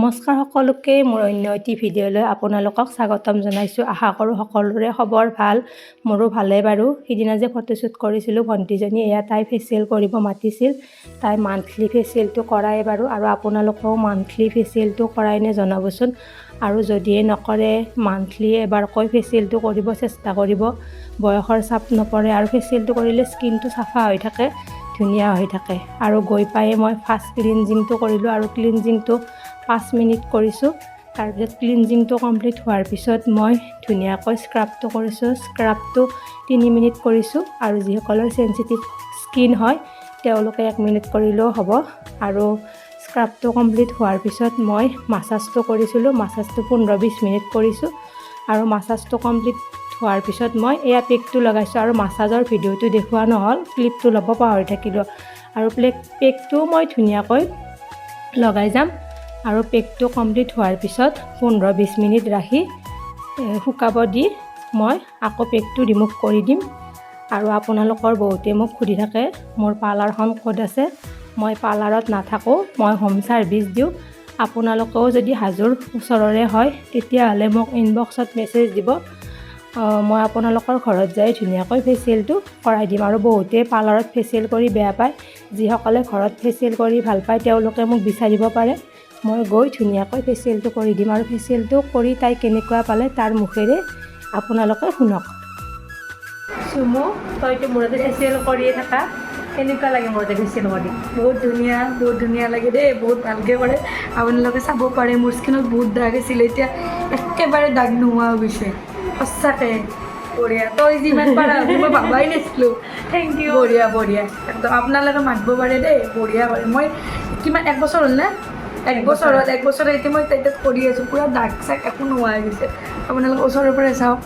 নমস্কাৰ সকলোকে মোৰ অন্য এটি ভিডিঅ'লৈ আপোনালোকক স্বাগতম জনাইছোঁ। আশা কৰোঁ সকলোৰে খবৰ ভাল, মোৰো ভালে বাৰু। সিদিনা যে ফটোশ্বুট কৰিছিলোঁ ভণ্টিজনী, এয়া তাই ফেচিয়েল কৰিব মাতিছিল। তাই মান্থলি ফেচিয়েলটো কৰাই বাৰু, আৰু আপোনালোকেও মান্থলি ফেচিয়েলটো কৰাই নে জনাবচোন। আৰু যদিয়ে নকৰে মান্থলি এবাৰকৈ ফেচিয়েলটো কৰিব চেষ্টা কৰিব, বয়সৰ চাপ নপৰে আৰু ফেচিয়েলটো কৰিলে স্কিনটো চাফা হৈ থাকে, ধুনীয়া হৈ থাকে। আৰু গৈ পায়ে মই ফাৰ্ষ্ট ক্লিনজিংটো কৰিলোঁ, আৰু ক্লিনজিংটো 5 মিনিট কৰিছোঁ। তাৰপিছত ক্লিনজিংটো কমপ্লিট হোৱাৰ পিছত মই ধুনীয়াকৈ স্ক্ৰাবটো কৰিছোঁ। স্ক্ৰাবটো 3 মিনিট কৰিছোঁ, আৰু যিসকলৰ চেঞ্চিটিভ স্কিন হয় তেওঁলোকে 1 মিনিট কৰিলেও হ'ব। আৰু স্ক্ৰাবটো কমপ্লিট হোৱাৰ পিছত মই মাছাজটো কৰিছিলোঁ। মাছাজটো 15-20 মিনিট কৰিছোঁ, আৰু মাছাজটো কমপ্লিট হোৱাৰ পিছত মই এয়া পেকটো লগাইছোঁ। আৰু মাছাজৰ ভিডিঅ'টো দেখুওৱা নহ'ল, ক্লিপটো ল'ব পাহৰি থাকিলোঁ। আৰু পেকটো মই ধুনীয়াকৈ লগাই যাম। আৰু পেকটো কমপ্লিট হোৱাৰ পিছত 15-20 মিনিট ৰাখি শুকাব দি মই আকৌ পেকটো ৰিমুভ কৰি দিম। আৰু আপোনালোকৰ বহুতে মোক সুধি থাকে মোৰ পাৰ্লাৰখন ক'ত আছে। মই পাৰ্লাৰত নাথাকোঁ, মই হোম ছাৰ্ভিচ দিওঁ। আপোনালোকেও যদি হাজোৰ ওচৰৰে হয় তেতিয়াহ'লে মোক ইনবক্সত মেছেজ দিব, মই আপোনালোকৰ ঘৰত যাই ধুনীয়াকৈ ফেচিয়েলটো কৰাই দিম। আৰু বহুতে পাৰ্লাৰত ফেচিয়েল কৰি বেয়া পায়, যিসকলে ঘৰত ফেচিয়েল কৰি ভাল পায় তেওঁলোকে মোক বিচাৰিব পাৰে, মই গৈ ধুনীয়াকৈ ফেচিয়েলটো কৰি দিম। আৰু ফেচিয়েলটো কৰি তাই কেনেকুৱা পালে তাৰ মুখেৰে আপোনালোকে শুনক। চুমু, তইতো মূৰতে ফেচিয়েল কৰিয়ে থাকা, কেনেকুৱা লাগে মূৰতে ফেচিয়েল কৰি? বহুত ধুনীয়া লাগে দেই, বহুত ভালকৈ কৰে। আপোনালোকে চাব পাৰে মোৰ স্কিনত বহুত দাগ আছিলে, এতিয়া একেবাৰে দাগ নোহোৱা হৈ গৈছে। সঁচাকৈ বঢ়িয়া, তই যিমান পাৰা মই ভাবাই নাছিলোঁ। Thank you. বঢ়িয়া একদম। আপোনালোকে মাতিব পাৰে দেই, বঢ়িয়া কৰে। মই কিমান 1 বছৰ হ'ল নে? 1 বছৰ এতিয়া মই তাত কৰি আছোঁ, পূৰা দাগ চাগ একো নোহোৱা হৈ গৈছে। আপোনালোকে ওচৰৰ পৰা চাওক।